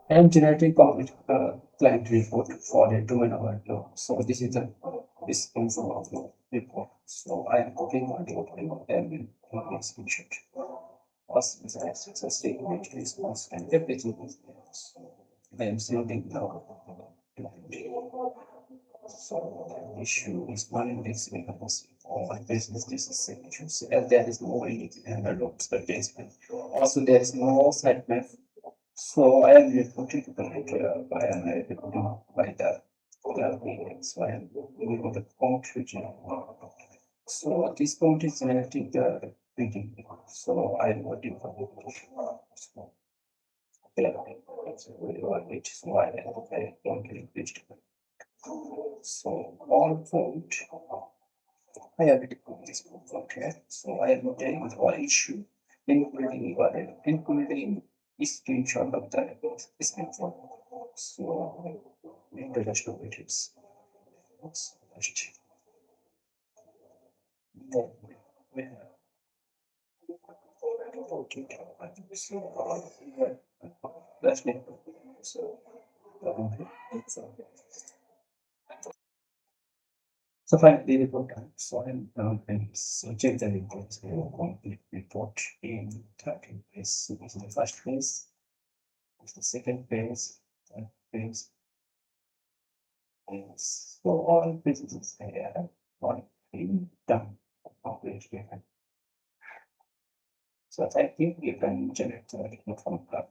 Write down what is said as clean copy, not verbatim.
And generating complete client report for the domain overview. So this is this info of the report. So I am copying on the and in this screenshot. Also, this is success statement, response, and everything is there. So I am sending now. So the issue is one index because all my business this is issues. And there is no index and a lot of basement. Also, there is no sitemap. So I am reporting by the so I am giving the prompt which so this prompt is generating the reading. So I am working for the so which is why I don't get reached. So all prompt I have it this prompt. Okay. So I am getting the one issue including screenshot of the screenshot. So international videos. So then we have okay. So that's me. So so so finally report time. So I'm and so check the report. So complete report in 13 days. So this is the first phase. This is the second phase. Third phase. Is so all businesses are already done completely. So I think you can generate the from the